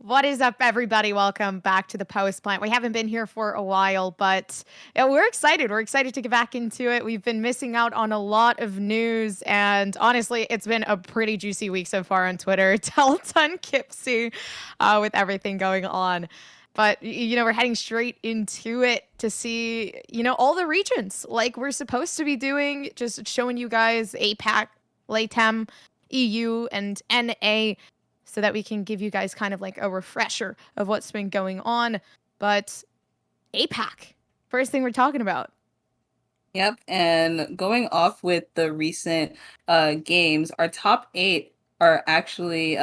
What is up, everybody? Welcome back to the Post Plant. We haven't been here for a while, but we're excited. We're excited to get back into it. We've been missing out on a lot of news, and honestly, it's been a pretty juicy week so far on Twitter. Tell a ton Kpsy with everything going on. But, we're heading straight into it to see, all the regions like we're supposed to be doing, just showing you guys APAC, LATAM, EU, and NA so that we can give you guys kind of like a refresher of what's been going on. But APAC, first thing we're talking about. Yep, and going off with the recent games, our top eight are actually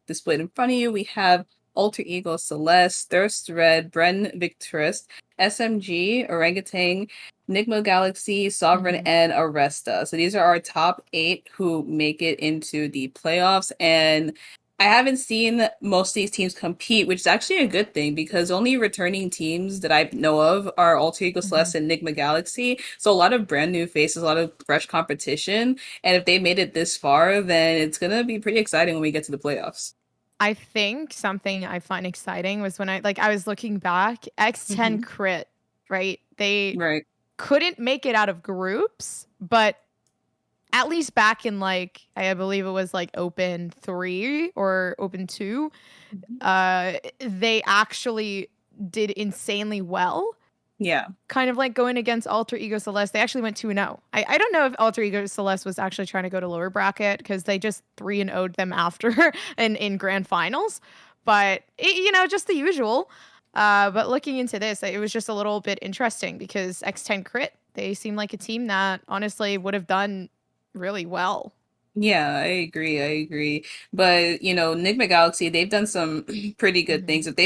displayed in front of you. We have Alter Ego Celeste, Thirst Red, Bren Victress, SMG, Orangutan, Nigma Galaxy, Sovereign, and Arresta. So these are our top eight who make it into the playoffs. And I haven't seen most of these teams compete, which is actually a good thing because only returning teams that I know of are Alter Ego Celeste and Enigma Galaxy. So a lot of brand new faces, a lot of fresh competition. And if they made it this far, then it's going to be pretty exciting when we get to the playoffs. I think something I find exciting was when I was looking back, X10 crit, right? They Right. couldn't make it out of groups, but at least back in I believe it was like open 3 or open 2, they actually did insanely well. Yeah. Kind of like going against Alter Ego Celeste. They actually went 2-0. I don't know if Alter Ego Celeste was actually trying to go to lower bracket because they just 3-0'd them after in grand finals. But, just the usual. But looking into this, it was just a little bit interesting because X10 Crit, they seem like a team that honestly would have done really well. Yeah, I agree. But, Nigma Galaxy, they've done some pretty good things. If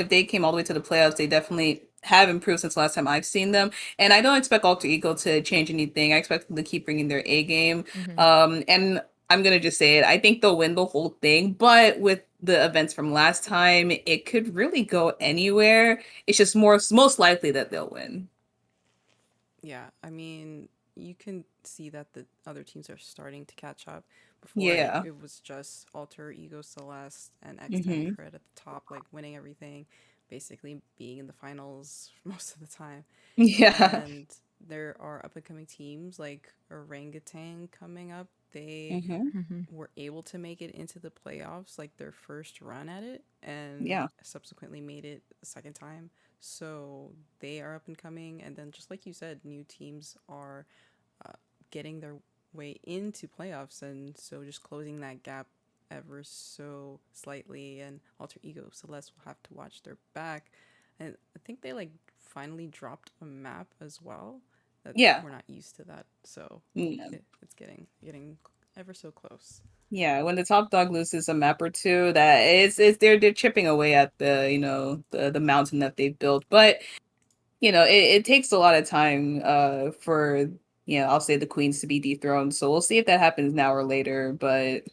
they came all the way to the playoffs, they definitely have improved since the last time I've seen them. And I don't expect Alter Ego to change anything. I expect them to keep bringing their A game. And I'm gonna just say it. I think they'll win the whole thing, but with the events from last time, it could really go anywhere. It's just most likely that they'll win. Yeah, I mean, you can see that the other teams are starting to catch up. Before Yeah. it was just Alter Ego Celeste and X10 Hmm. Crit at the top, like winning everything, basically being in the finals most of the time. Yeah. And there are up and coming teams like Orangutan coming up. They Hmm. were able to make it into the playoffs, like their first run at it, and Yeah. subsequently made it a second time. So they are up and coming. And then, just like you said, new teams are uh, getting their way into playoffs. And so just closing that gap ever so slightly. And Alter Ego Celeste will have to watch their back. And I think they finally dropped a map as well. That Yeah. we're not used to that. So Mm. it's getting ever so close. Yeah, when the top dog loses a map or two, that it's they're chipping away at the mountain that they've built. But it takes a lot of time for I'll say the queens to be dethroned. So we'll see if that happens now or later. But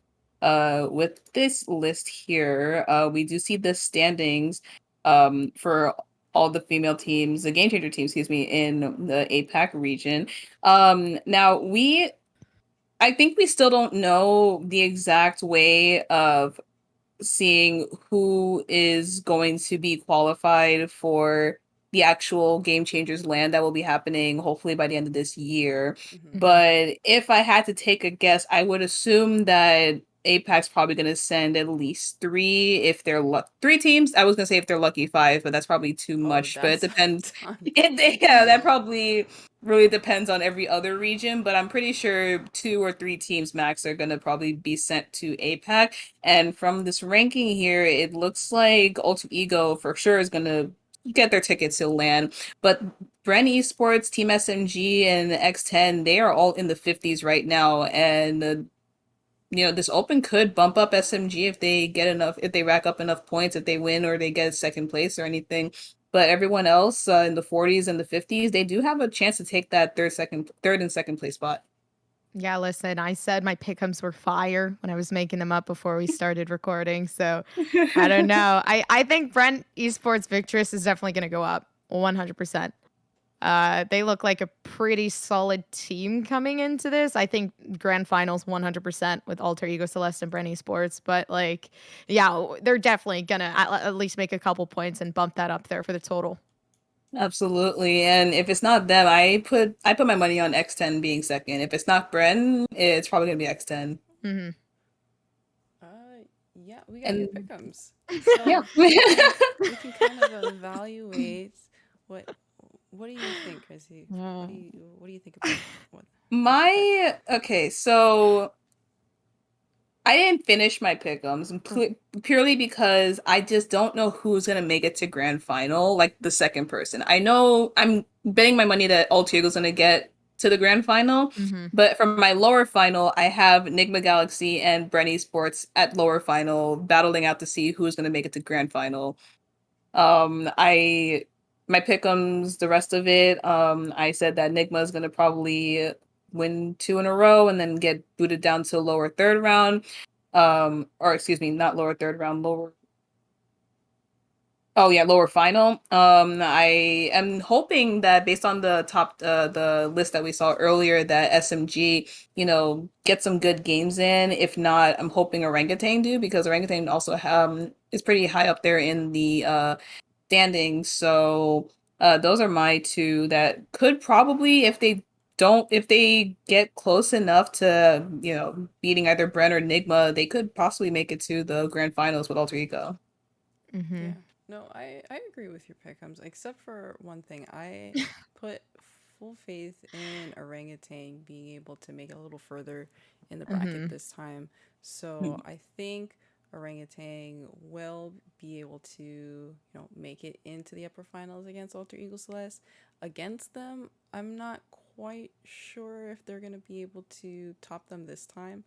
with this list here, we do see the standings for all the female teams, the game changer teams, excuse me, in the APAC region. Now I think we still don't know the exact way of seeing who is going to be qualified for the actual Game Changers land that will be happening hopefully by the end of this year. Mm-hmm. But if I had to take a guess, I would assume that APAC's probably going to send at least three if they're three teams. I was going to say if they're lucky five, but that's probably too Oh, much. But it that's a depends. ton. Yeah, that probably really depends on every other region. But I'm pretty sure two or three teams max are going to probably be sent to APAC. And from this ranking here, it looks like Ultra Ego for sure is going to get their tickets to land. But Bren Esports, Team SMG, and X10, they are all in the 50s right now. And this open could bump up SMG if they get enough, if they rack up enough points, if they win or they get second place or anything. But everyone else in the 40s and the 50s, they do have a chance to take that third and second place spot. Yeah, listen, I said my Pickems were fire when I was making them up before we started recording. So I don't know. I think Brent Esports Victress is definitely going to go up 100%. They look like a pretty solid team coming into this. I think grand finals 100% with Alter Ego Celeste and Brenny Sports, but like, yeah, they're definitely gonna at least make a couple points and bump that up there for the total. Absolutely. And if it's not them, I put my money on X10 being second. If it's not Bren, it's probably gonna be X10. Hmm. Yeah, we got your And pickums. yeah. So we can kind of evaluate what what do you think, Kpsy? What do you think about what what's your pick? Okay, so I didn't finish my pick'ems purely because I just don't know who's gonna make it to grand final, like the second person. I know I'm betting my money that Altiego's gonna get to the grand final, Hmm. but for my lower final, I have Enigma Galaxy and Brenny Sports at lower final battling out to see who's gonna make it to grand final. I my pick'ems, the rest of it, I said that Enigma is gonna probably win 2 in a row and then get booted down to lower third round. Or excuse me, not lower third round, lower. Oh yeah, lower final. I am hoping that based on the list that we saw earlier, that SMG, get some good games in. If not, I'm hoping Orangutan do because Orangutan also is pretty high up there in the standings. So those are my two that could probably, if they get close enough to, beating either Bren or Enigma, they could possibly make it to the grand finals with Alter Ego. Hmm. Yeah. No, I agree with your pickums, except for one thing. I put full faith in Orangutan being able to make it a little further in the bracket Hmm. this time. Hmm. So I think Orangutan will be able to, make it into the upper finals against Alter Ego Celeste. Against them, I'm not quite sure if they're going to be able to top them this time.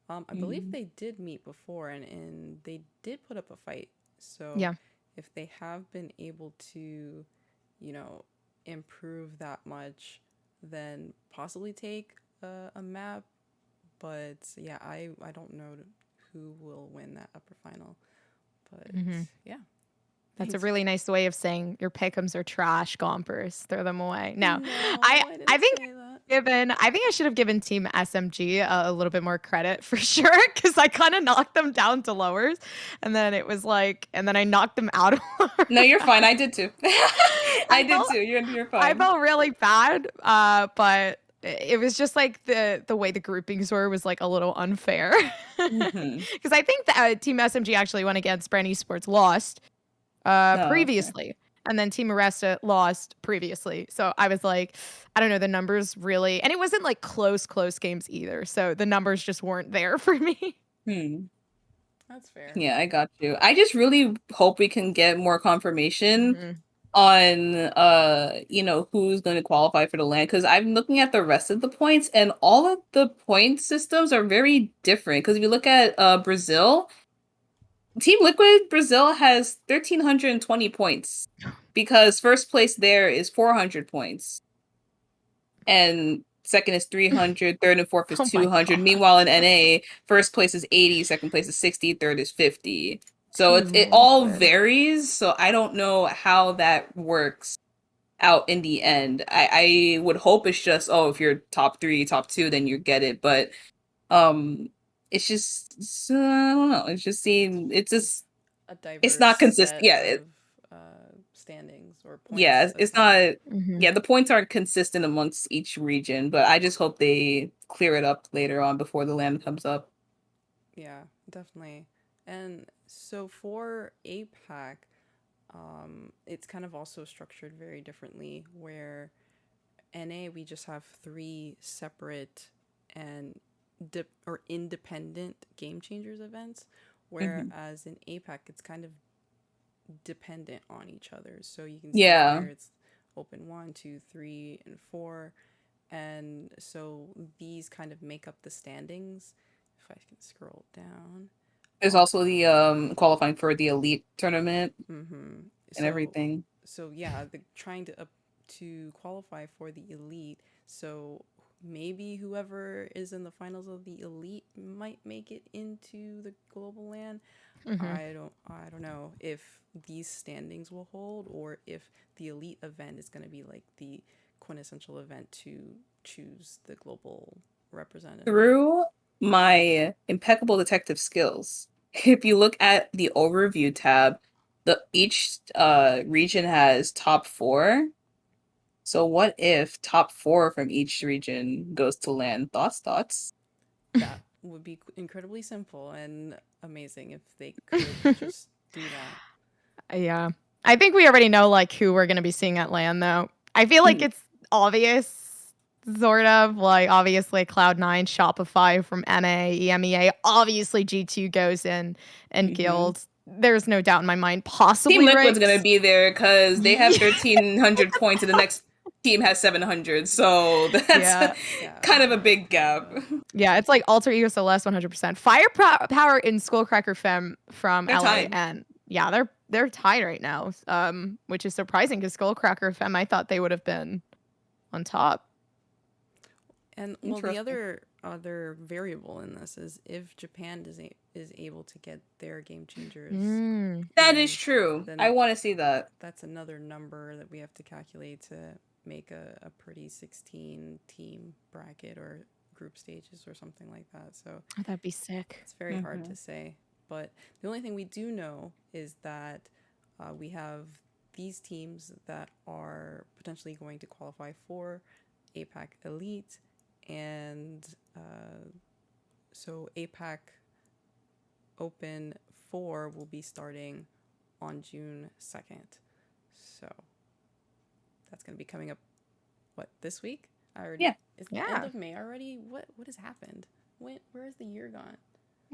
I believe Hmm. they did meet before and they did put up a fight. So Yeah. if they have been able to, you know, improve that much, then possibly take a map. But yeah, I don't know who will win that upper final. But Hmm. yeah, That's a thanks. really nice way of saying your pickums are trash, Gompers. Throw them away. No, I No, I I didn't think say that. I think I should have given Team SMG a little bit more credit for sure because I kind of knocked them down to lowers, and then it was like, and then I knocked them out of lowers. No, you're fine. I did too. I I did felt too. You're I fine. felt really bad, but it was just like the way the groupings were was like a little unfair Hmm. because I think that Team SMG actually went against Brand Esports, lost No, okay. previously. And then Team Aresta lost previously. So I was like, I don't know, the numbers really, and it wasn't like close games either. So the numbers just weren't there for me. Hmm. That's fair. Yeah, I got you. I just really hope we can get more confirmation Hmm. on who's going to qualify for the land because I'm looking at the rest of the points and all of the point systems are very different because if you look at Brazil, Team Liquid Brazil has 1,320 points because first place there is 400 points and second is 300, third and fourth is Oh my 200. God. Meanwhile, in NA, first place is 80, second place is 60, third is 50. So Team it all Liquid. varies. So I don't know how that works out in the end. I would hope it's just, oh, if you're top three, top two, then you get it. But um I don't know. A It's diverse not consistent. set Yeah, of standings or yeah, points it's assigned. not. Hmm. Yeah, the points aren't consistent amongst each region, but I just hope they clear it up later on before the land comes up. Yeah, definitely. And so for APAC, it's kind of also structured very differently. Where NA we just have three separate and independent game changers events, Hmm. whereas in APAC it's kind of dependent on each other. So you can see Yeah, here it's open 1, 2, 3, and 4, and so these kind of make up the standings. If I can scroll down. there's also the qualifying for the elite tournament Mm-hmm. and So, everything. so yeah, the trying to qualify for the elite. So maybe whoever is in the finals of the elite might make it into the global land. Mhm. I don't know if these standings will hold or if the elite event is going to be like the quintessential event to choose the global representative. Through my impeccable detective skills, if you look at the overview tab, each region has top four. So what if top four from each region goes to land? Thoughts? That would be incredibly simple and amazing if they could just do that. Yeah. I think we already know like who we're gonna be seeing at LAN though. I feel like Mm, it's obvious, sort of. Like obviously Cloud9, Shopify from NA, EMEA, obviously G2 goes in and mhm. Guild. There's no doubt in my mind. Team Possibly Liquid's gonna Rigs. be there because they have Yeah. 1,300 points and the next team has 700. So that's Yeah. Yeah. kind of a big gap. Yeah, it's like Alter Ego Celeste 100%. Firepower in Skullcracker Fem from They're LA, tied. and yeah, they're tied right now. Which is surprising because Skullcracker Fem, I thought they would have been on top. And well, the Interesting. other variable in this is if Japan is able to get their game changers Mm. That is in, true. I then want to see that. that's another number that we have to calculate to make a pretty 16 team bracket or group stages or something like that. So Oh, that'd be sick. it's very hard Hmm. to say. But the only thing we do know is that we have these teams that are potentially going to qualify for APAC Elite. And so APAC Open 4 will be starting on June 2nd. So that's going to be coming up, what, this week? I already, Yeah. is the end Yeah. of May already? What has happened? Where has the year gone?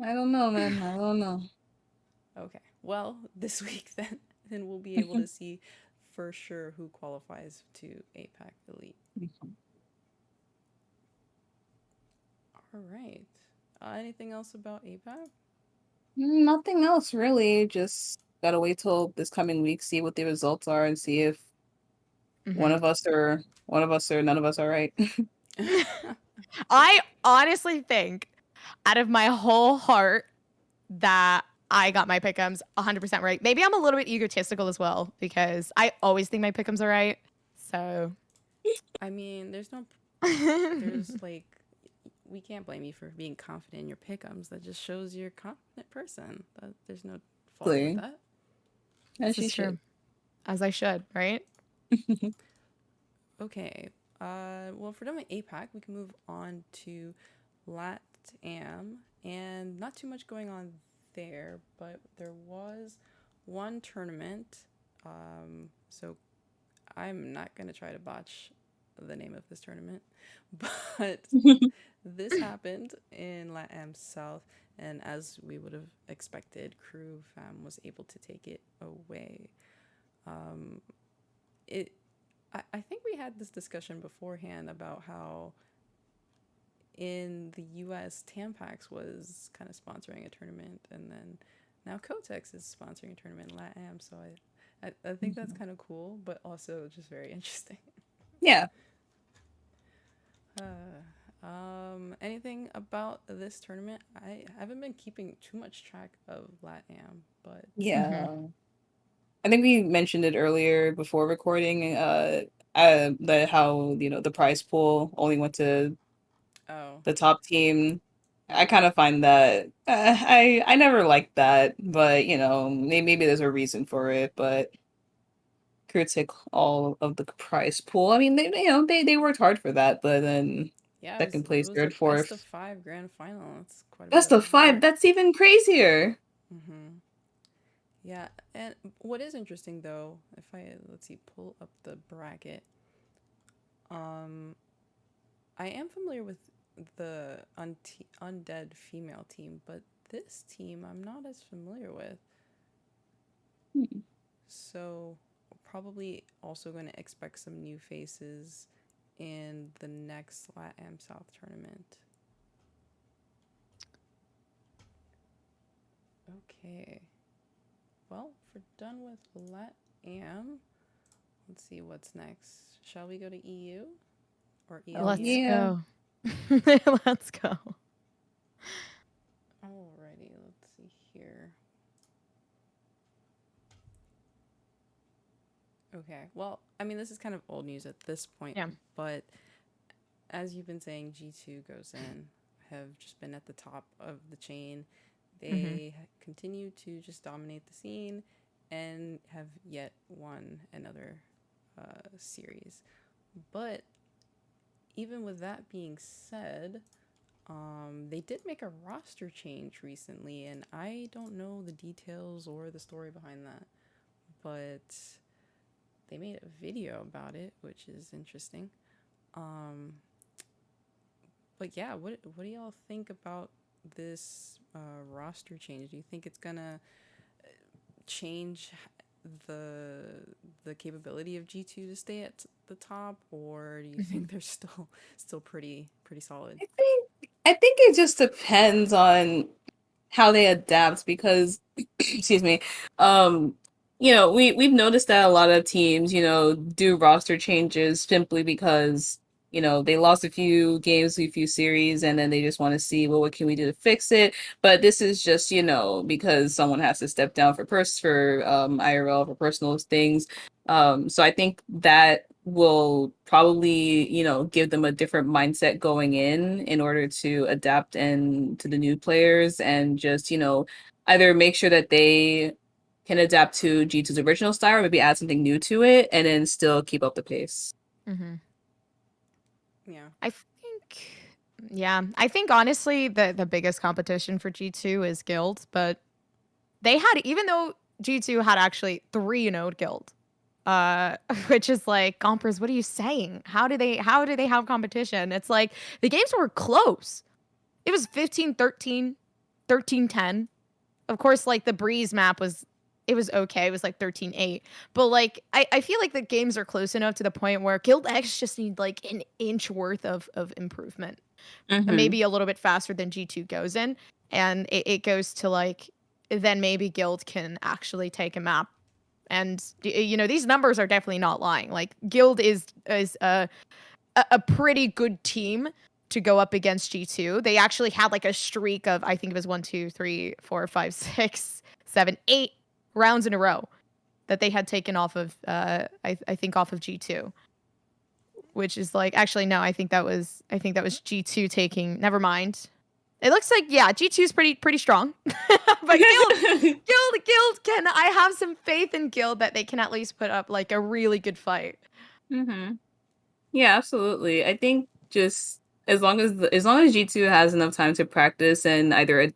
I don't know, man. I don't know. Okay. Well, this week then we'll be able to see for sure who qualifies to APAC Elite. All right. Anything else about APAC? Nothing else really. Just gotta wait till this coming week, see what the results are, and see if Mhm. one of us or none of us are right. I honestly think, out of my whole heart, that I got my pick'ems 100% right. Maybe I'm a little bit egotistical as well because I always think my pick'ems are right. So. I mean, there's like, we can't blame you for being confident in your pickums. That just shows you're a confident person. There's no fault with Exactly. that. As This she is should. true. As I should, right? Okay. Well, if we're done with APAC, we can move on to LATAM, and not too much going on there, but there was one tournament. So I'm not gonna try to botch the name of this tournament, but this happened in LATAM South, and as we would have expected, Crew Fam was able to take it away. Um, it, I think we had this discussion beforehand about how in the US, Tampax was kind of sponsoring a tournament, and then now Kotex is sponsoring a tournament in LATAM. So I think that's kind of cool, but also just very interesting. Yeah. Anything about this tournament? I haven't been keeping too much track of LATAM, but Mhm. Yeah. I think we mentioned it earlier before recording, that how, the prize pool only went to oh, the top team. I mm-hmm. kind of find that I never liked that, but maybe there's a reason for it. But critic all of the prize pool. I mean, they worked hard for that, but then Yeah, second it place, was a third, best of fourth, 5 grand final. That's quite a bit best of of five. work. That's even crazier. Mm-hmm. Yeah, and what is interesting though, if I let's see, pull up the bracket. Um, I am familiar with the undead female team, but this team I'm not as familiar with. Hmm. So probably also going to expect some new faces in the next LATAM South tournament. Okay. Well, if we're done with LATAM, let's see what's next. Shall we go to EU or Let's EMEA? Yeah. go. Let's go. Alrighty, let's see here. Okay. Well, I mean, this is kind of old news at this point, Yeah. but as you've been saying, G2 Gozen have just been at the top of the chain. Hmm. They continue to just dominate the scene and have yet won another series. But even with that being said, they did make a roster change recently, and I don't know the details or the story behind that, but they made a video about it, which is interesting. Um, but yeah, what do y'all think about this roster change? Do you think it's gonna change the the capability of G2 to stay at the top, or do you Hmm. think they're still pretty solid? I think it just depends on how they adapt because excuse me, um we've noticed that a lot of teams do roster changes simply because they lost a few games, a few series, and then they just want to see, well, what can we do to fix it. But this is just because someone has to step down for IRL, for personal things. So I think that will probably give them a different mindset going in order to adapt and to the new players, and just either make sure that they can adapt to G2's original style, or maybe add something new to it, and then still keep up the pace. Hmm. Yeah. I think, yeah, I think honestly the biggest competition for G2 is Guild, but they had, even though G2 had actually 3-0 Guild, which is like, Gompers, what are you saying? How do they have competition? It's like the games were close. It was 15-13, 13-10. Of course, like the Breeze map was, it was okay. It was like 13-8. But like I feel like the games are close enough to the point where Guild X just need like an inch worth of improvement. And Mm-hmm. maybe a little bit faster than G2 goes in. And it goes to like, then maybe Guild can actually take a map. And these numbers are definitely not lying. Like Guild is a pretty good team to go up against G2. They actually had like a streak of, I think it was 1, 2, 3, 4, 5, 6, 7, 8 rounds in a row that they had taken off of I think off of G2, which is like, actually no, I think that was G2 taking, never mind. It looks like, yeah, G2 is pretty strong. But Guild can, I have some faith in Guild that they can at least put up like a really good fight. Mm-hmm. Yeah, absolutely. I think just as long as G2 has enough time to practice and either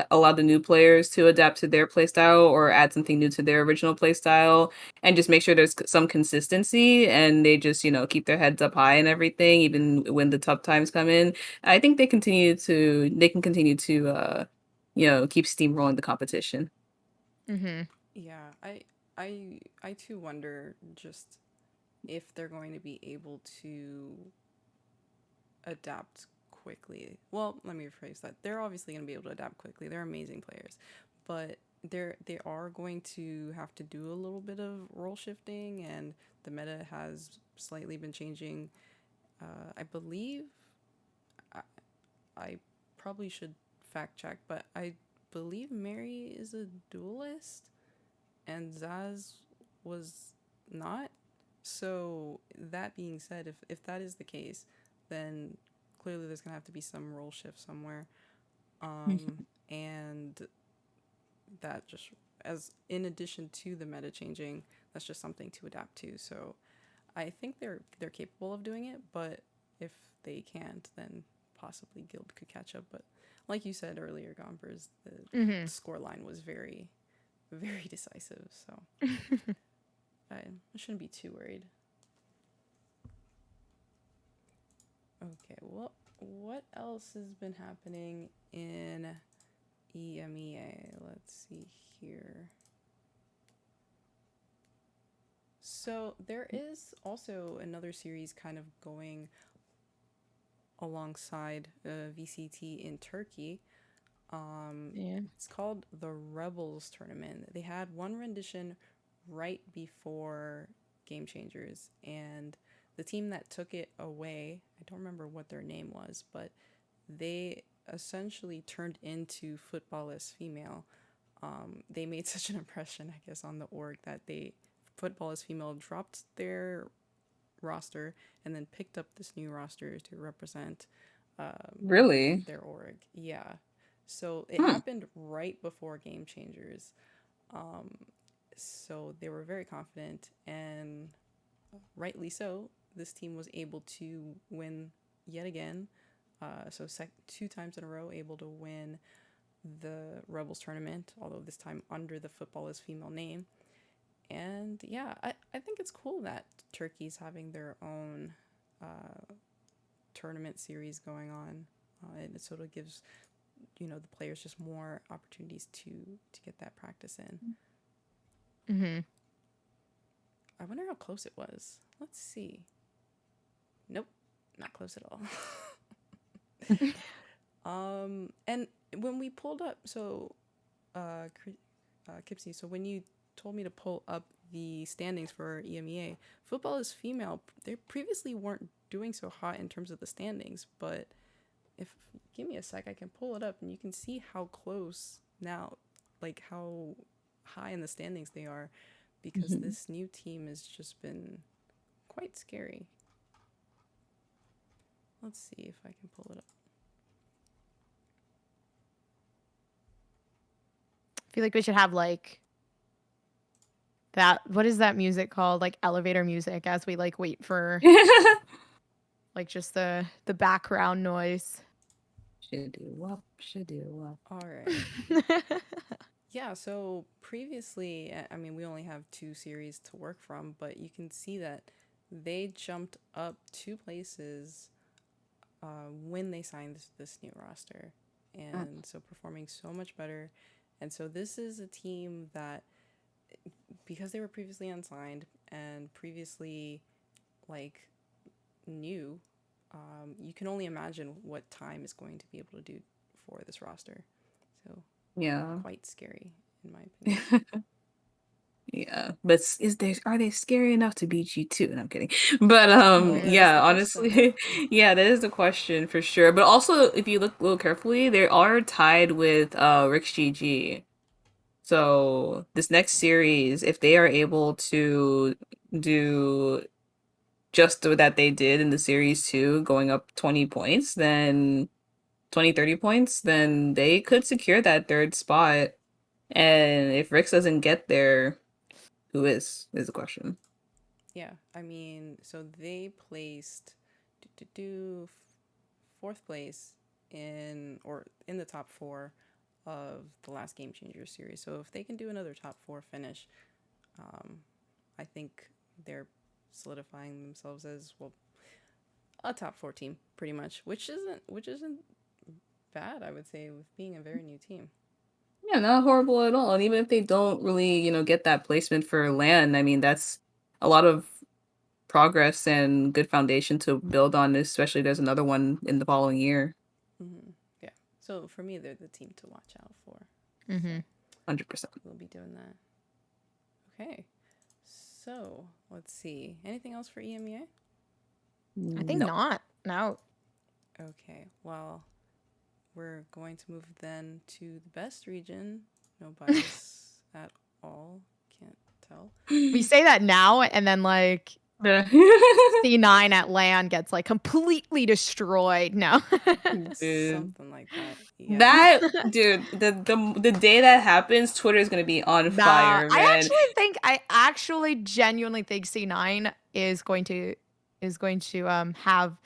allow the new players to adapt to their playstyle or add something new to their original playstyle, and just make sure there's some consistency, and they just keep their heads up high and everything, even when the tough times come in. I think they can continue to keep steamrolling the competition. Mm-hmm. Yeah, I too wonder just if they're going to be able to adapt quickly. Well, let me rephrase that. They're obviously going to be able to adapt quickly. They're amazing players, but they are going to have to do a little bit of role shifting, and the meta has slightly been changing. I believe I, I probably should fact check, but I believe Mary is a duelist and Zaz was not. So that being said, if that is the case, then clearly there's gonna have to be some role shift somewhere. And that just, as in addition to the meta changing, that's just something to adapt to. So I think they're capable of doing it, but if they can't, then possibly Guild could catch up. But like you said earlier, Gompers, the Mm-hmm. score line was very decisive. So I shouldn't be too worried. Okay, well, what else has been happening in EMEA? Let's see here. So there is also another series kind of going alongside VCT in Turkey. Yeah. It's called the Rebels Tournament. They had one rendition right before Game Changers, and the team that took it away, I don't remember what their name was, but they essentially turned into Football as Female. They made such an impression, I guess, on the org that they Football is Female dropped their roster and then picked up this new roster to represent Really? their org. Yeah. So it Hmm. happened right before Game Changers. So they were very confident, and rightly so. This team was able to win yet again. So 2 times in a row, able to win the Rebels tournament, although this time under the Football is Female name. And yeah, I think it's cool that Turkey's having their own tournament series going on. It sort of gives the players just more opportunities to get that practice in. Mm-hmm. I wonder how close it was. Let's see. Nope, not close at all. And when we pulled up, so Kpsy, so when you told me to pull up the standings for EMEA, Football is Female, they previously weren't doing so hot in terms of the standings, but if give me a sec, I can pull it up and you can see how close now, like how high in the standings they are, because this new team has just been quite scary. Let's see if I can pull it up. I feel like we should have like that. What is that music called? Like elevator music as we like wait for like just the background noise. Should do up. All right. Yeah, so previously, I mean, we only have 2 series to work from, but you can see that they jumped up 2 places when they signed this new roster. And so performing so much better. And so this is a team that, because they were previously unsigned and previously, like, new, you can only imagine what time is going to be able to do for this roster. So Yeah. quite scary, in my opinion. Yeah, but are they scary enough to beat you too? And I'm kidding, but There's yeah, the honestly, question. yeah, that is the question for sure. But also, if you look a little carefully, they are tied with Rick's GG. So this next series, if they are able to do just that they did in the series two, going up 20 points, then 20, 30 points, then they could secure that third spot. And if Rick's doesn't get there, who is the question. Yeah, I mean, so they placed 4th place in the top 4 of the last Game Changer series. So if they can do another top 4 finish, I think they're solidifying themselves as, well, a top 4 team pretty much, which isn't bad, I would say, with being a very new team. Yeah, not horrible at all. And even if they don't really, get that placement for LAN, I mean, that's a lot of progress and good foundation to build on, especially there's another one in the following year. Yeah. So for me, they're the team to watch out for. Mm-hmm. 100%. We'll be doing that. Okay. So let's see. Anything else for EMEA? I think No. not. No. Okay. Well, we're going to move then to the best region. No bias at all. Can't tell. We say that now, and then like Yeah. C9 at LAN gets like completely destroyed. No. Dude. Something like that. Yeah. That dude, the day that happens, Twitter is gonna be on fire, man. I actually genuinely think C9 is going to have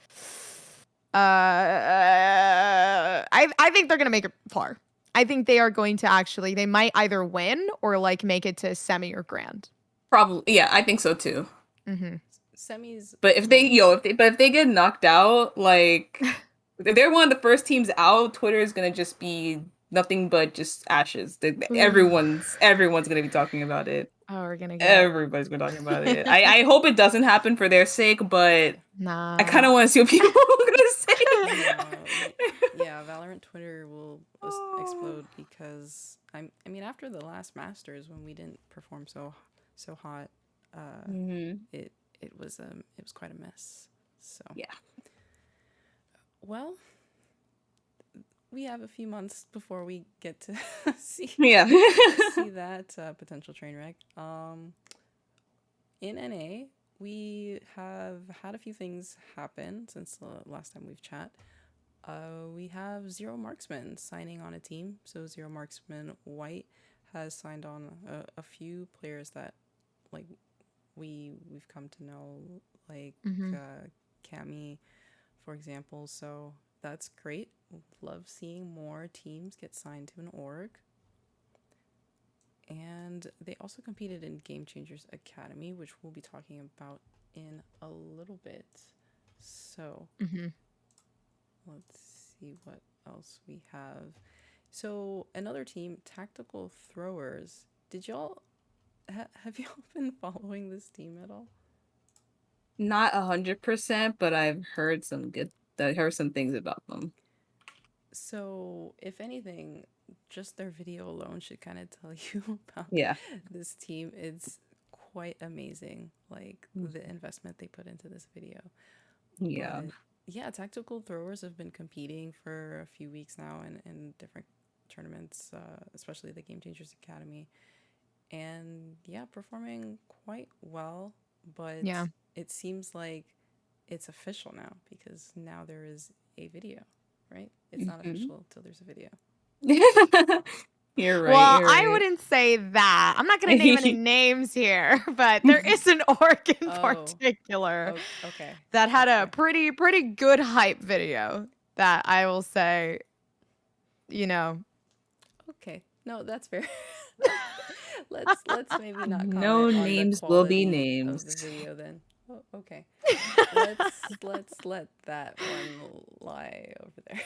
I think they're gonna make it far. I think they are going to they might either win or like make it to semi or grand. Probably, yeah, I think so too. Mm-hmm. Semis. But if they get knocked out, like if they're one of the first teams out, Twitter is gonna just be nothing but just ashes. Everyone's gonna be talking about it. Oh, we're gonna get Everybody's gonna be talking about it. I hope it doesn't happen for their sake, but nah. I kind of want to see what people are gonna say. Yeah, Valorant Twitter will explode because I mean, after the last Masters when we didn't perform so hot, it was quite a mess. So yeah. Well, we have a few months before we get to see Yeah. see that potential train wreck. in NA, we have had a few things happen since the last time we've chat. We have Zero Marksman signing on a team. So Zero Marksman White has signed on a few players that like we've come to know, like Mm-hmm. Cammy, for example. So that's great. Love seeing more teams get signed to an org. And they also competed in Game Changers Academy, which we'll be talking about in a little bit. So Mm-hmm. let's see what else we have. So another team, Tactical Throwers. Did y'all have y'all been following this team at all? Not 100%, but I heard some things about them. So if anything, just their video alone should kind of tell you about Yeah. this team. It's quite amazing, like the investment they put into this video. Yeah. But yeah, Tactical Throwers have been competing for a few weeks now in different tournaments, especially the Game Changers Academy. And yeah, performing quite well. But Yeah. it seems like it's official now because now there is a video, right? It's not Mhm. official until there's a video. You're right. Well, You're I right. wouldn't say that. I'm not going to name any names here, but there is an org in Oh, particular Okay. that had a Okay. pretty good hype video that I will say, you know. Okay. No, that's fair. Let's maybe not No comment on the names will be quality of the names. video then. Oh, okay. Let's let that one lie over there.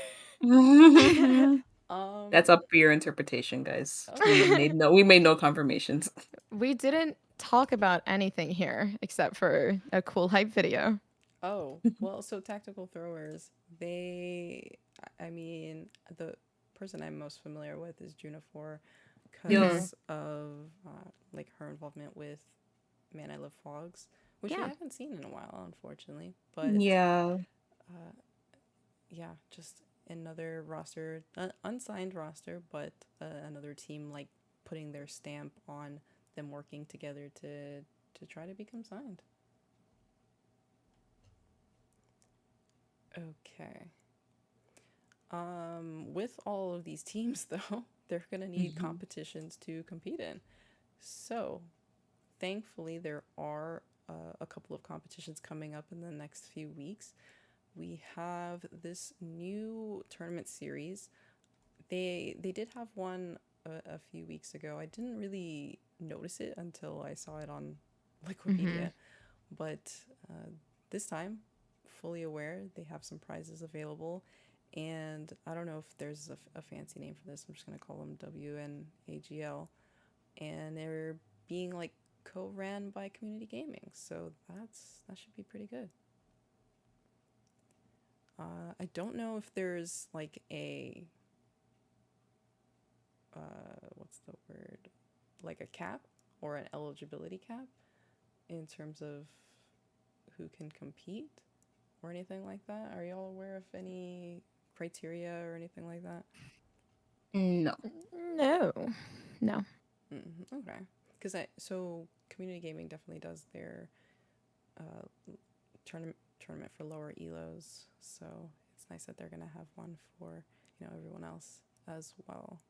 That's up for your interpretation, guys. Okay. We made no confirmations. We didn't talk about anything here except for a cool hype video. Oh, well, so Tactical Throwers, I mean, the person I'm most familiar with is Junifor Yeah. because of like her involvement with Man I Love Fogs, which we Yeah. haven't seen in a while, unfortunately. But Yeah. yeah, just another roster, unsigned roster, but another team like putting their stamp on them working together to try to become signed. Okay. With all of these teams, though, they're gonna need competitions to compete in. So, thankfully, there are a couple of competitions coming up in the next few weeks. We have this new tournament series. They did have one a few weeks ago. I didn't really notice it until I saw it on Wikipedia, but this time, fully aware, they have some prizes available. And I don't know if there's a fancy name for this. I'm just going to call them WNAGL. And they're being like co-ran by Community Gaming. So that should be pretty good. I don't know if there's like a what's the word? Like a cap or an eligibility cap in terms of who can compete or anything like that. Are y'all aware of any criteria or anything like that? No. No. No. Okay. Because so Community Gaming definitely does their tournament for lower elos, so it's nice that they're gonna have one for everyone else as well.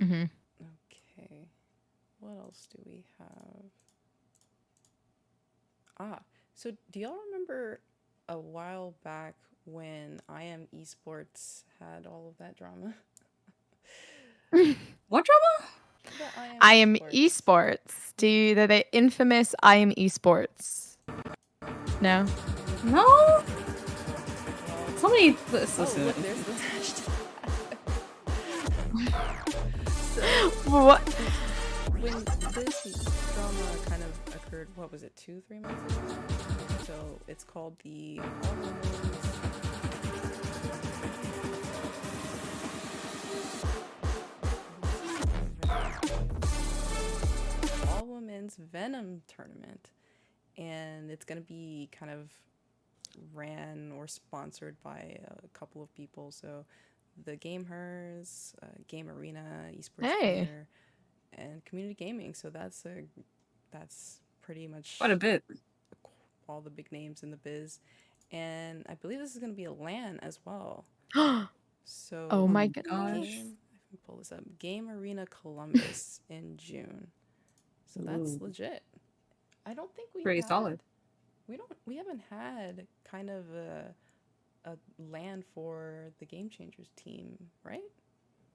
Mm-hmm. Okay, what else do we have? So do y'all remember a while back when IM Esports had all of that drama? What drama? I am esports. The infamous I am esports. No? No. Somebody listen. Oh, look, there's the hashtag. What? When this drama kind of occurred, what was it, 2-3 months ago? So it's called the All Women's Venom Tournament, and it's going to be kind of ran or sponsored by a couple of people. So the Gamers, Game Arena, Esports Player, and Community Gaming. So that's a That's pretty much Quite a bit. all the big names in the biz. And I believe this is going to be a LAN as well. Oh So, my Gosh. goodness. let me pull this up. Game Arena Columbus in June. So that's Ooh, legit. I don't think pretty solid. we haven't had kind of a LAN for the Game Changers team, right?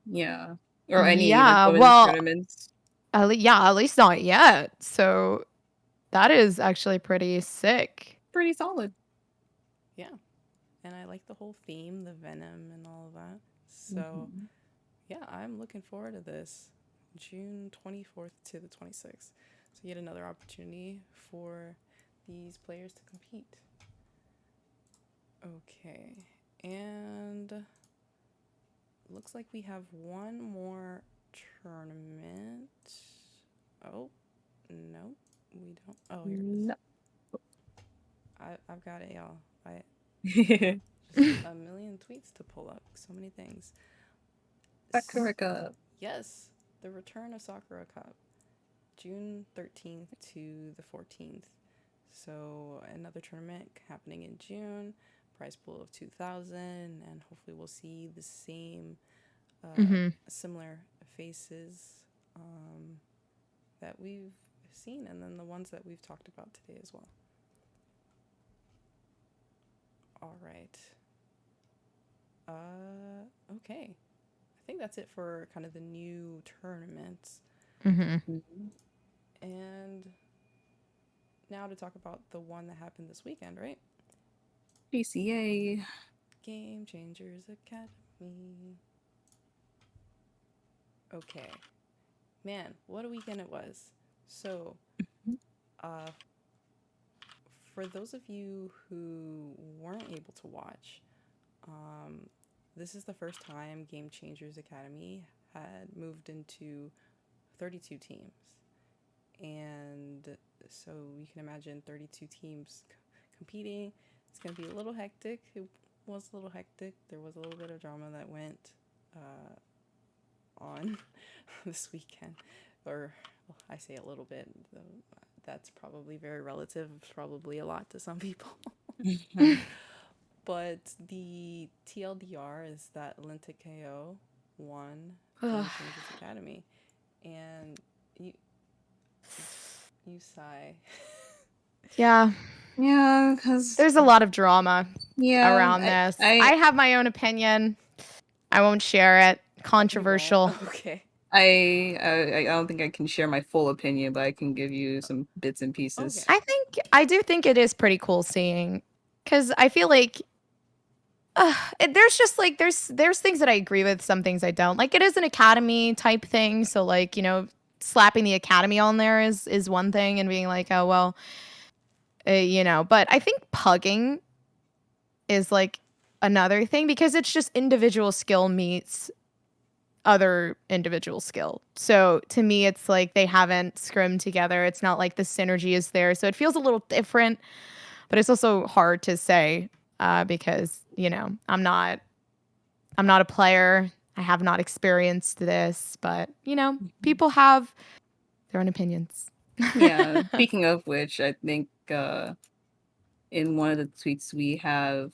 Yeah. Or any like Yeah, women's well, tournaments. at least not yet. So that is actually pretty sick. Pretty solid. Yeah. And I like the whole theme, the Venom and all of that. So, Mhm. yeah, I'm looking forward to this. June 24th to the 26th. So, yet another opportunity for these players to compete. Okay. And looks like we have one more tournament. Oh, no, we don't. Oh, here it is. No. I've got it, y'all. I Sakura just a million tweets to pull up. So many things. Cup. Yes, the return of Sakura Cup, June 13th to the 14th. So another tournament happening in June. Prize pool of 2,000, and hopefully we'll see the same, Hmm. similar faces that we've seen, and then the ones that we've talked about today as well. All right. Okay. I think that's it for kind of the new tournaments. Hmm. And now to talk about the one that happened this weekend, right? GCA. Game Changers Academy. Okay. Man, what a weekend it was. So, uh, for those of you who weren't able to watch, this is the first time Game Changers Academy had moved into 32 teams. And so you can imagine 32 teams competing. It's going to be a little hectic. It was a little hectic. There was a little bit of drama that went on this weekend. Or well, I say a little bit. That's probably very relative. It's probably a lot to some people. But the TLDR is that Lintic KO won Game Changers Academy. And you sigh. Yeah, Yeah, because there's a lot of drama yeah, around this. I I have my own opinion. I won't share it. You won't? Controversial. Okay. I don't think I can share my full opinion, but I can give you some bits and pieces. Okay. I do think it is pretty cool seeing, because I feel like there's just like there's things that I agree with, some things I don't. Like it is an academy type thing, so like slapping the academy on there is one thing, and being like, oh well, But I think pugging is like another thing, because it's just individual skill meets other individual skill. So to me, it's like they haven't scrimmed together. It's not like the synergy is there. So it feels a little different, but it's also hard to say because I'm not a player. I have not experienced this, but people have their own opinions. Yeah. Speaking of which, I think in one of the tweets we have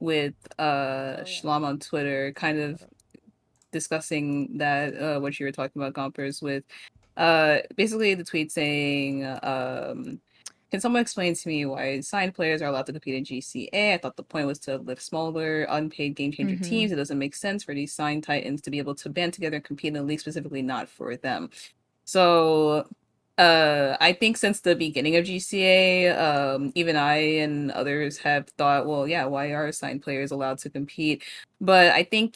with Shlam on Twitter, kind of discussing that what you were talking about, Gompers, with basically the tweet saying can someone explain to me why signed players are allowed to compete in GCA? I thought the point was to lift smaller, unpaid game changer teams. It doesn't make sense for these signed titans to be able to band together and compete in a league specifically not for them. So I think since the beginning of GCA, even I and others have thought, well, yeah, why are assigned players allowed to compete? But I think,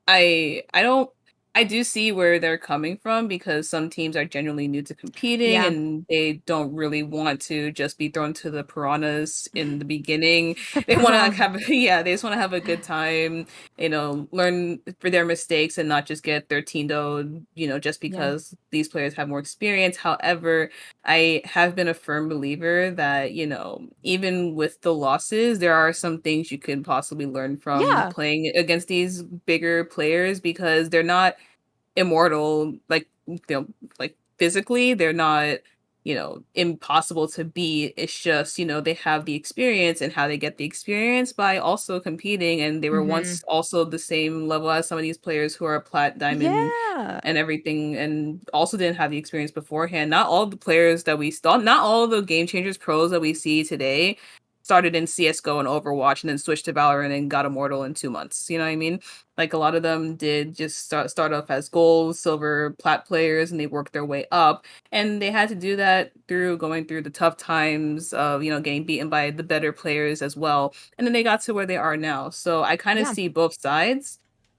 I don't I do see where they're coming from, because some teams are genuinely new to competing Yeah. and they don't really want to just be thrown to the piranhas in the beginning. The They want to like piranha. have yeah, they just want to have a good time, learn for their mistakes and not just get their team just Yeah. because these players have more experience. However, I have been a firm believer that, even with the losses, there are some things you could possibly learn from Yeah. playing against these bigger players, because they're not immortal, like, like physically, they're not, impossible to beat. It's just, they have the experience, and how they get the experience by also competing. And they were Mhm. once also the same level as some of these players who are plat, diamond, Yeah. and everything, and also didn't have the experience beforehand. Not all the players that we saw, not all the game changers pros that we see today started in CS:GO and Overwatch and then switched to Valorant and got immortal in 2 months. You know what I mean? Like, a lot of them did just start off as gold, silver, plat players, and they worked their way up. And they had to do that through going through the tough times of, getting beaten by the better players as well. And then they got to where they are now. So I kind of Yeah. see both sides.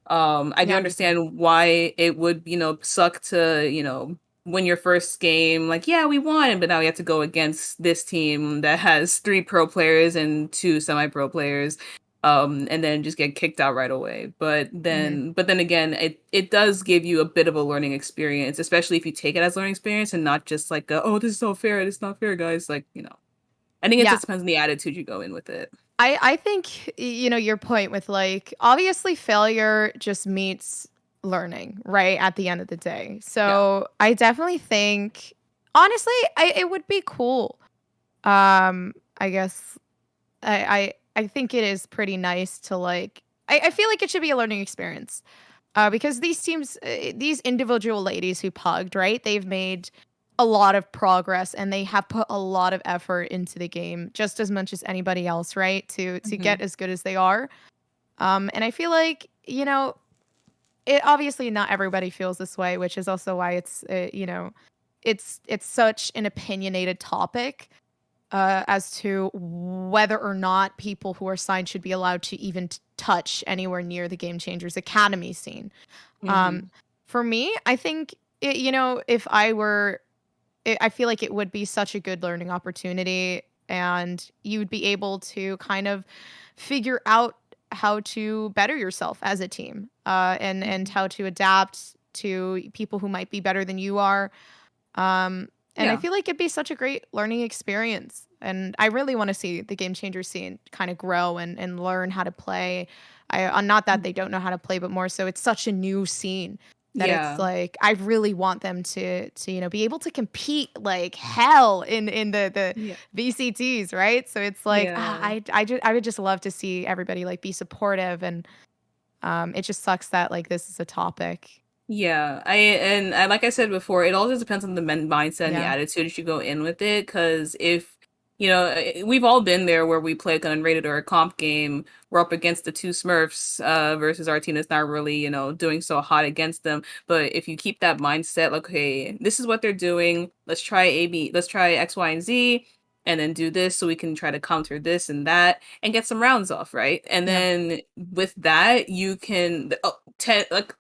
I do Yeah, me too. understand why it would, suck to, win your first game. Like, yeah, we won, but now we have to go against this team that has 3 pro players and 2 semi-pro players, and then just get kicked out right away. Mhm. But then again, it does give you a bit of a learning experience, especially if you take it as learning experience and not just like, oh, this is so fair, it's not fair, guys. Like, I think it Yeah. just depends on the attitude you go in with it. I think your point with like obviously failure just meets learning, right? At the end of the day. Yeah. So I definitely think honestly, it would be cool. I guess I think it is pretty nice to like I feel like it should be a learning experience. Because these teams, these individual ladies who pugged, right? They've made a lot of progress and they have put a lot of effort into the game, just as much as anybody else, right? To Hmm. get as good as they are. And I feel like it obviously not everybody feels this way, which is also why it's such an opinionated topic as to whether or not people who are signed should be allowed to even touch anywhere near the Game Changers Academy scene. Um, Hmm. for me, I think if I feel like it would be such a good learning opportunity, and you would be able to kind of figure out how to better yourself as a team, and Hmm. how to adapt to people who might be better than you are. And I Yeah. feel like it'd be such a great learning experience. And I really want to see the game changer scene kind of grow and learn how to play. Not that they don't know how to play, but more so it's such a new scene that it's Yeah. like I really want them to be able to compete like hell in the Yeah. VCTs, right? So it's like Yeah. I would just love to see everybody like be supportive, and it just sucks that like this is a topic. Yeah, and like I said before, it all just depends on the mindset and the Yeah. attitude you go in with it. Because if we've all been there where we play like an unrated or a comp game, we're up against the 2 Smurfs versus our team that's not really doing so hot against them. But if you keep that mindset, like, okay, this is what they're doing. Let's try X, Y, and Z. And then do this so we can try to counter this and that and get some rounds off, right? And Yeah. then with that, you can like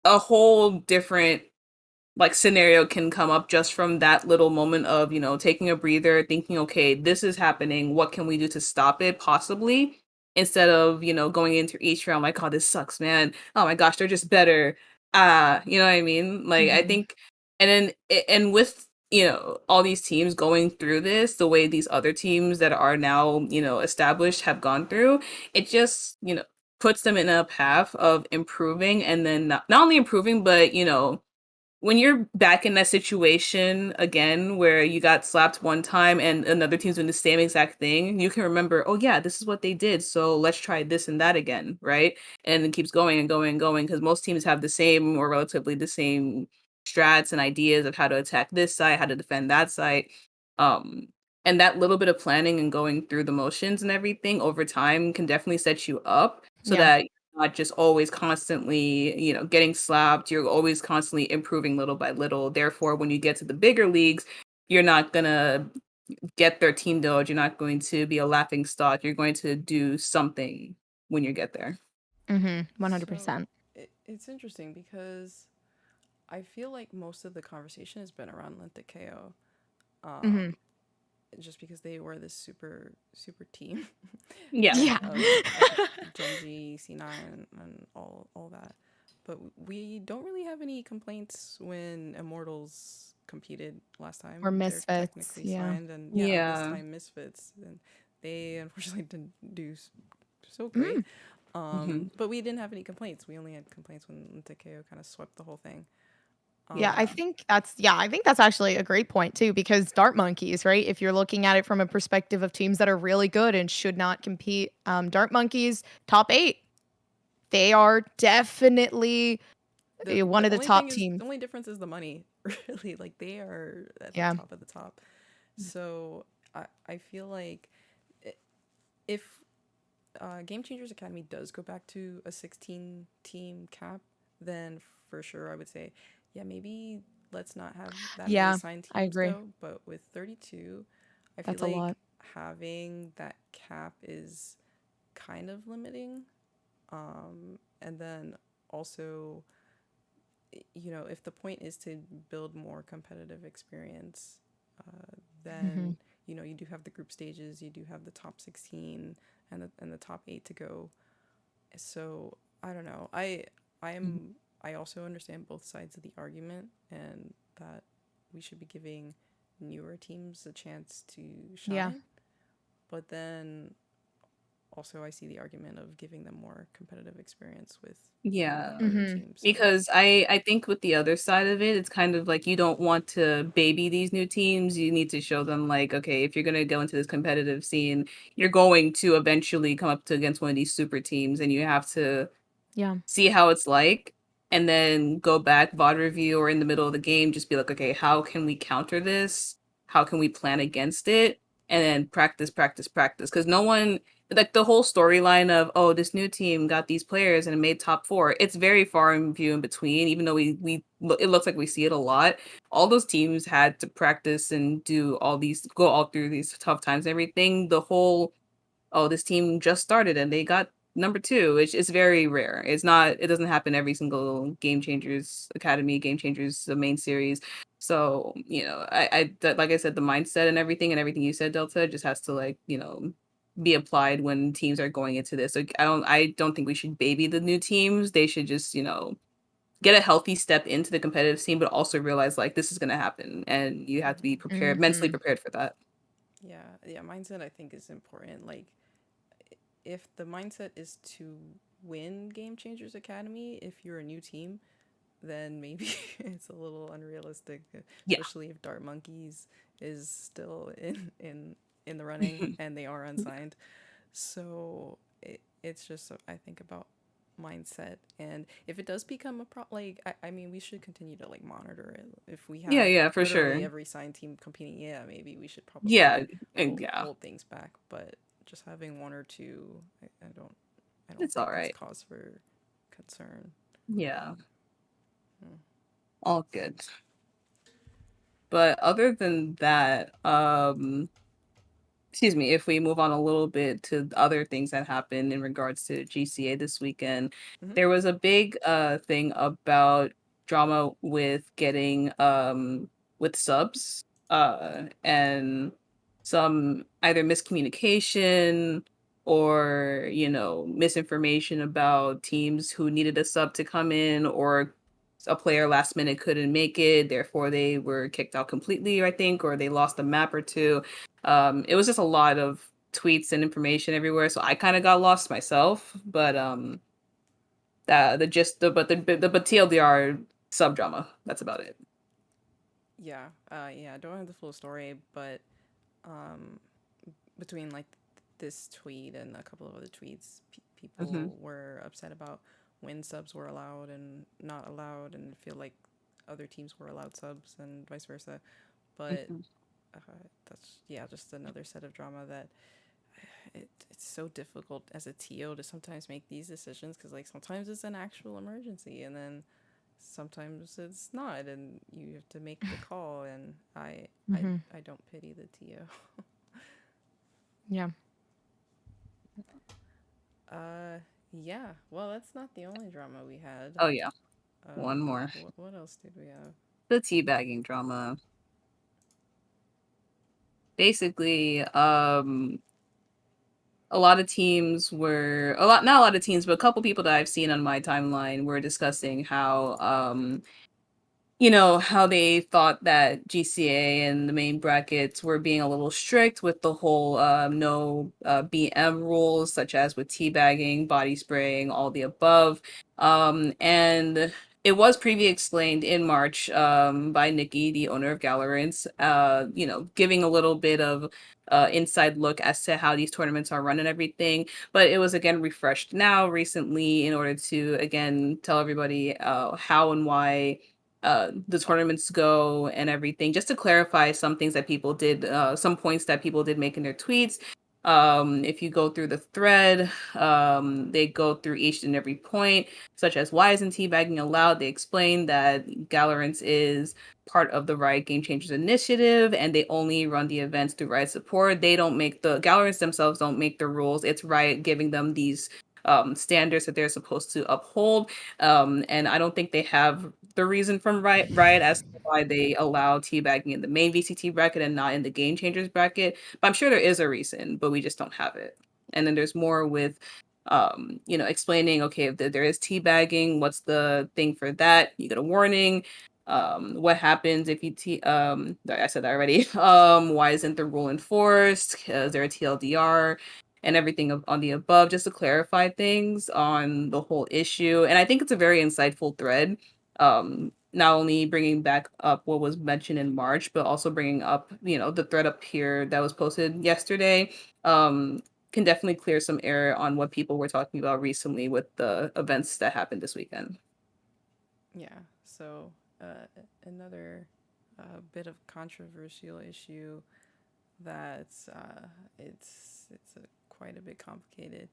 a whole different like scenario can come up just from that little moment of taking a breather, thinking, okay, this is happening, what can we do to stop it possibly, instead of going into each round like, oh, this sucks, man, oh my gosh, they're just better, you know what I mean? Like, I Hmm. think, and then and with all these teams going through this the way these other teams that are now established have gone through, it just puts them in a path of improving. And then not only improving, but when you're back in that situation again where you got slapped one time and another team's doing the same exact thing, you can remember, oh yeah, this is what they did, so let's try this and that again, right? And it keeps going and going and going, because most teams have the same or relatively the same strats and ideas of how to attack this side, how to defend that side. um and that little bit of planning and going through the motions and everything over time can definitely set you up so Yeah. that not just always constantly, getting slapped. You're always constantly improving little by little. Therefore, when you get to the bigger leagues, you're not gonna get 13 doge. You're not going to be a laughing stock. You're going to do something when you get there. Mhm. So 100%. it's interesting because I feel like most of the conversation has been around Lintic KO. Mhm. Um, just because they were this super team Yeah. Yeah. of Genji, C9, and all that. But we don't really have any complaints when Immortals competed last Or time. They're misfits. technically Yeah. signed, and yeah, this Yeah. time Misfits, and they unfortunately didn't do so great. Mm. Hmm. But we didn't have any complaints. We only had complaints when TKO kind of swept the whole thing. Yeah, I Um, think that's actually a great point too, because Dart Monkeys, right? If you're looking at it from a perspective of teams that are really good and should not compete, Dart Monkeys top 8. They are definitely one the of the only thing top is teams. the only difference is the money. Really, like they are at the Yeah. top of the top. So I feel like if Game Changers Academy does go back to a 16 team cap, then for sure I would say, yeah, maybe let's not have that many Yeah, signed I teams agree. go. But with 32, I feel That's a like lot. having that cap is kind of limiting. And then also, if the point is to build more competitive experience, Mhm. then you do have the group stages, you do have the top 16 and the top 8 to go. So I don't know. I Mhm. am I also understand both sides of the argument, and that we should be giving newer teams a chance to Yeah. shine. But then also I see the argument of giving them more competitive experience with Yeah. other Mhm. teams. So Because I think with the other side of it, it's kind of like you don't want to baby these new teams. You need to show them like, okay, if you're gonna go into this competitive scene, you're going to eventually come up to against one of these super teams, and you have to Yeah. see how it's like, and then go back VOD review or in the middle of the game, just be like, okay, how can we counter this? How can we plan against it? And then practice, practice, practice. Because no one, like the whole storyline of, oh, this new team got these players and it made top four. It's very far in view in between, even though it looks like we see it a lot. All those teams had to practice and go all through these tough times and everything. The whole, oh, this team just started and they got number two. It's very rare. It doesn't happen every single Game Changers Academy, Game Changers, the main series. So, like I said, the mindset and everything you said, Delta, just has to like, be applied when teams are going into this. Like, I don't think we should baby the new teams. They should just, get a healthy step into the competitive scene, but also realize like this is gonna happen and you have to be prepared, mentally Mhm. prepared for that. yeah, mindset I think is important. Like if the mindset is to win Game Changers Academy, if you're a new team, then maybe it's a little unrealistic, Yeah. especially if Dart Monkeys is still in the running and they are unsigned. So it's just I think about mindset, and if it does become a like I mean we should continue to like monitor it. If we Yeah, have yeah, for literally sure. every signed team competing, yeah, maybe we should Yeah, probably and yeah, hold things back. But just having one or two, I don't it's all think that's right. cause for concern. Yeah, Hmm. all good. But other than that, excuse me, if we move on a little bit to other things that happened in regards to GCA this weekend, Mm-hmm. there was a big thing about drama with getting with subs and some either miscommunication or misinformation about teams who needed a sub to come in, or a player last minute couldn't make it, therefore they were kicked out completely, I think, or they lost a map or two. It was just a lot of tweets and information everywhere, so I kind of got lost myself. But the gist, but TLDR sub drama. That's about it. Yeah, I don't have the full story, but um, between like this tweet and a couple of other tweets, Hmm. people were upset about when subs were allowed and not allowed, and feel like other teams were allowed subs and vice versa. But Hmm. uh, that's just another set of drama that it's so difficult as a TO to sometimes make these decisions, because like sometimes it's an actual emergency and then sometimes it's not, and you have to make the call. And Mhm. I don't pity the TO. Yeah. Yeah. Well, that's not the only drama we had. Oh yeah, one more. What else did we have? The teabagging drama. Basically, a lot of teams were a lot not a lot of teams, but a couple people that I've seen on my timeline were discussing how how they thought that GCA and the main brackets were being a little strict with the whole no BM rules, such as with teabagging, body spraying, all the above. And it was previously explained in March by Nikki, the owner of Valorant, giving a little bit of inside look as to how these tournaments are run and everything. But it was again refreshed now recently in order to again tell everybody how and why the tournaments go and everything, just to clarify some things that people did, some points that people did make in their tweets. If you go through the thread, they go through each and every point, such as why isn't teabagging allowed? They explain that Valorant is part of the Riot Game Changers initiative, and they only run the events through Riot support. They don't make the Valorants themselves don't make the rules. It's Riot giving them these standards that they're supposed to uphold. And I don't think they have the reason from Riot as to why they allow teabagging in the main VCT bracket and not in the Game Changers bracket. But I'm sure there is a reason, but we just don't have it. And then there's more with explaining, okay, if there is teabagging, what's the thing for that? You get a warning. What happens if you I said that already. Why isn't the rule enforced? Is there a TLDR? And everything on the above, just to clarify things on the whole issue. And I think it's a very insightful thread. Not only bringing back up what was mentioned in March, but also bringing up, the thread up here that was posted yesterday. Can definitely clear some air on what people were talking about recently with the events that happened this weekend. Yeah. So another bit of controversial issue that it's quite a bit complicated,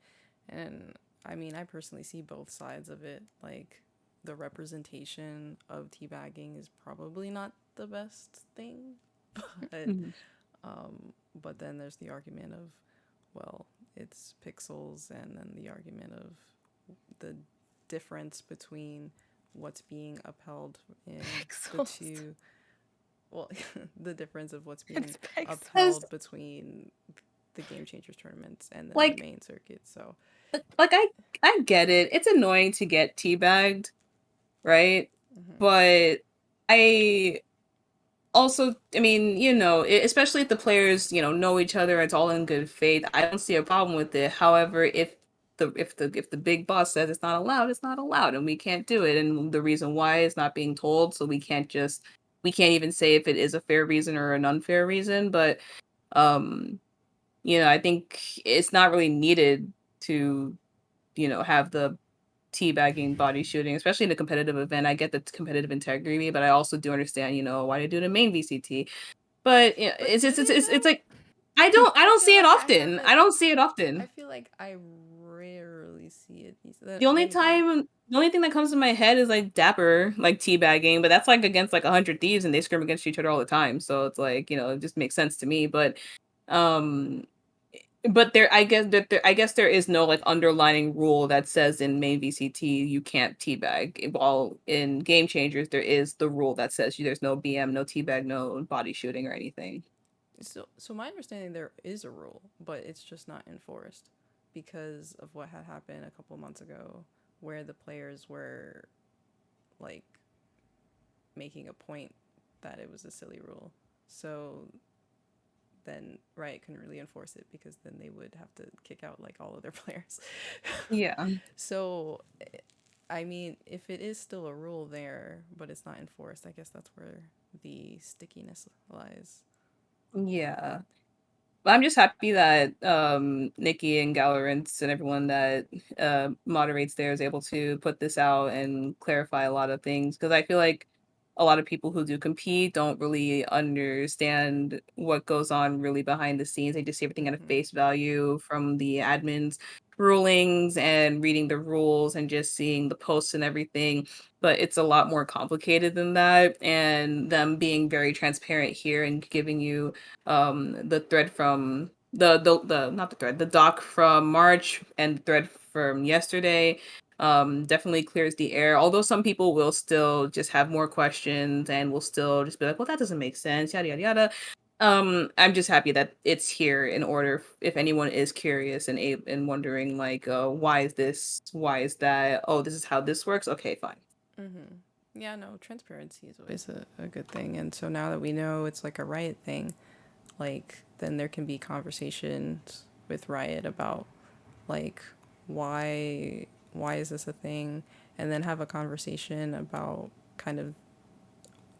and I mean, I personally see both sides of it. Like, the representation of teabagging is probably not the best thing, but but then there's the argument of, well, it's pixels, and then the argument of the difference between what's being upheld in the two. Well, the difference of what's being upheld between the Game Changers tournaments and then the main circuit. So, like, I get it. It's annoying to get teabagged, right? But I also, I mean, especially if the players, know each other, it's all in good faith. I don't see a problem with it. However, if the big boss says it's not allowed, it's not allowed, and we can't do it. And the reason why is not being told, so we can't even say if it is a fair reason or an unfair reason. But I think it's not really needed to, have the teabagging, body shooting, especially in a competitive event. I get the competitive integrity, but I also do understand, why they do the main VCT. But it's like I don't see it often. I don't see it often. I feel like I rarely see it. The only thing that comes to my head is like Dapper, like teabagging, but that's like against like 100 Thieves, and they scrim against each other all the time. So it's like, it just makes sense to me. But I guess there is no like underlining rule that says in main VCT you can't teabag. While in Game Changers there is the rule that says there's no BM, no teabag, no body shooting or anything. So my understanding, there is a rule, but it's just not enforced because of what had happened a couple months ago, where the players were like making a point that it was a silly rule. So then Riot couldn't really enforce it, because then they would have to kick out like all of their players. Yeah. So, I mean, if it is still a rule there, but it's not enforced, I guess that's where the stickiness lies. Yeah. But I'm just happy that Nikki and Galorant and everyone that moderates there is able to put this out and clarify a lot of things, because I feel like a lot of people who do compete don't really understand what goes on really behind the scenes. They just see everything at a face value from the admins' rulings and reading the rules and just seeing the posts and everything. But it's a lot more complicated than that. And them being very transparent here and giving you the thread from the doc from March and the thread from yesterday definitely clears the air, although some people will still just have more questions and will still just be like, well, that doesn't make sense, yada yada yada. I'm just happy that it's here in order if anyone is curious and wondering like, why is this, why is that, oh, this is how this works, okay, fine. Yeah, no, transparency is always a good thing. And so now that we know it's like a Riot thing, like, then there can be conversations with Riot about like why is this a thing, and then have a conversation about kind of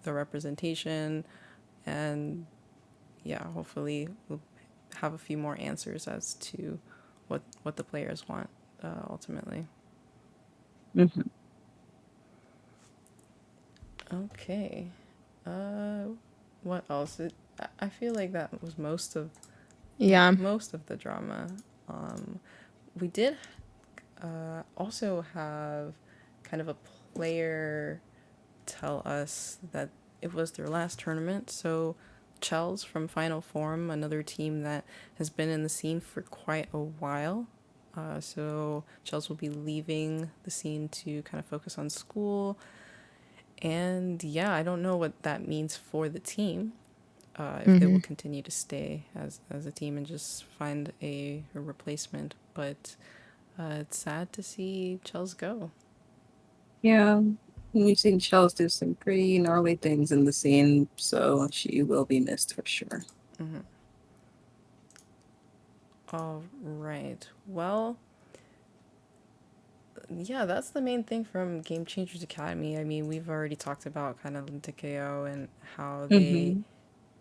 the representation, and yeah, hopefully we'll have a few more answers as to what the players want ultimately. Mhm. Okay. What else? I feel like that was most of Yeah. the drama. We did also have kind of a player tell us that it was their last tournament. So Chels from Final Form, another team that has been in the scene for quite a while. So Chels will be leaving the scene to kind of focus on school. And yeah, I don't know what that means for the team. If they will continue to stay as a team and just find a replacement. But it's sad to see Chels go. Yeah. We've seen Shells do some pretty gnarly things in the scene, so she will be missed for sure. Mm-hmm. All right. Well, yeah, that's the main thing from Game Changers Academy. I mean, we've already talked about kind of TKO and how they Mm-hmm.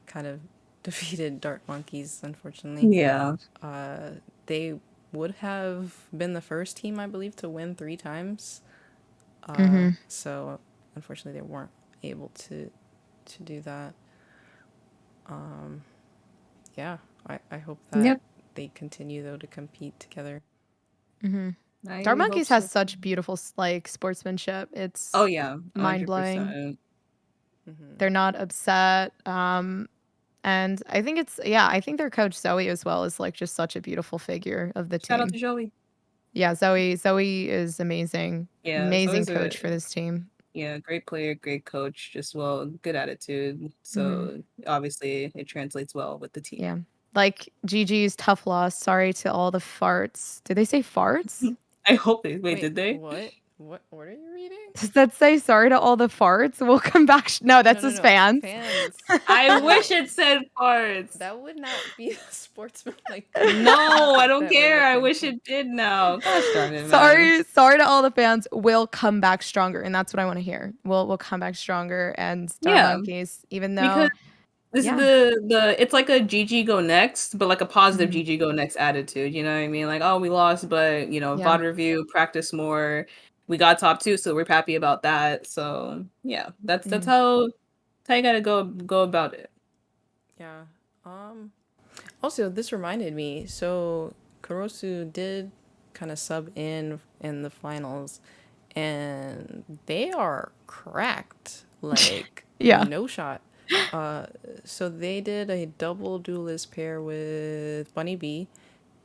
kind of defeated Dart Monkeys, unfortunately. Yeah. They would have been the first team, I believe, to win 3 times. So, unfortunately, they weren't able to do that. Yeah, I hope that Yep. they continue, though, to compete together. Dark I hope Monkeys has so. such beautiful like sportsmanship. It's Oh yeah, mind blowing. 100%. They're not upset. And I think I think their coach Zoe as well is like just such a beautiful figure of the Shout out team. to Joey. Yeah, Zoe is amazing. Yeah, so Amazing he's coach for this team. great player, great coach, just good attitude. So obviously it translates well with the team. Yeah. Like GG's tough loss. Sorry to all the farts. Did they say farts? I hope they Wait, did they? what? What are you reading? Does that say sorry to all the farts? We'll come back. No, that's his No. fans. Fans. I No, wish it said parts. that would not be a sportsman like No, I don't that we're care. I looking wish for. it did now. Gosh darn it, man. Sorry to all the fans. We'll come back stronger, and that's what I want to hear. We'll come back stronger and Star Yeah, Monkeys, even because though this is yeah. it's like a GG go next, but like a positive Mhm. GG go next attitude. You know what I mean? Like, oh, we lost, but Yeah. VOD review, practice more. We got top 2, so we're happy about that. So yeah, that's Mhm. how you gotta go about it. Yeah. Also, this reminded me. So Kurosu did kind of sub in the finals, and they are cracked. Like Yeah. no shot. So they did a double duelist pair with Bunny B,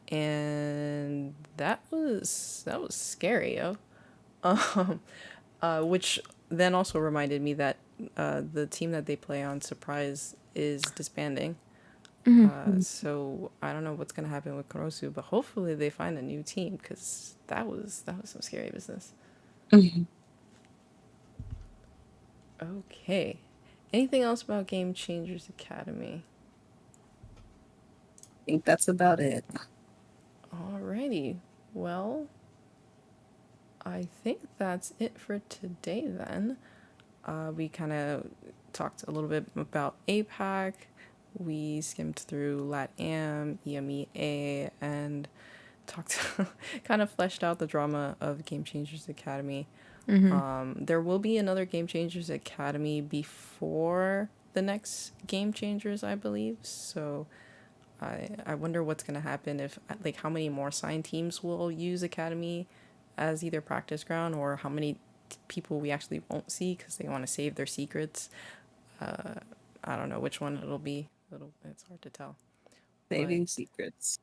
and that was scary, yo. Um, which then also reminded me that the team that they play on Surprise is disbanding. So I don't know what's gonna happen with Kurosu, but hopefully they find a new team because that was some scary business. Mhm. Okay, anything else about Game Changers Academy? I think that's about it. Alrighty, well, I think that's it for today then. We kind of talked a little bit about APAC. We skimmed through LATAM, EMEA, and talked, kind of fleshed out the drama of Game Changers Academy. There will be another Game Changers Academy before the next Game Changers, I believe. So I wonder what's going to happen if, like, how many more signed teams will use Academy as either practice ground, or how many people we actually won't see because they want to save their secrets. I don't know which one it'll be. It's hard to tell. But Saving secrets.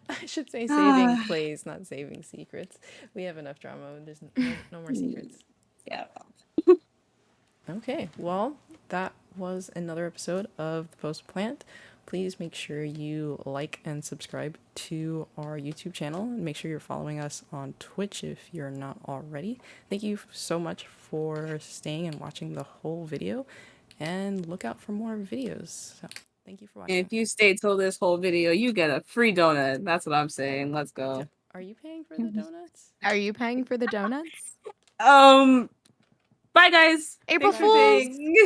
I should say saving Ah, plays, not saving secrets. We have enough drama. There's no more secrets. yeah. Okay, well, that was another episode of The Post Plant. Please make sure you like and subscribe to our YouTube channel, and make sure you're following us on Twitch if you're not already. Thank you so much for staying and watching the whole video, and look out for more videos. So, thank you for watching. If you stayed till this whole video, you get a free donut. That's what I'm saying. Let's go. Are you paying for the donuts? Are you paying for the donuts? Bye guys. April Thanks for Fools! staying.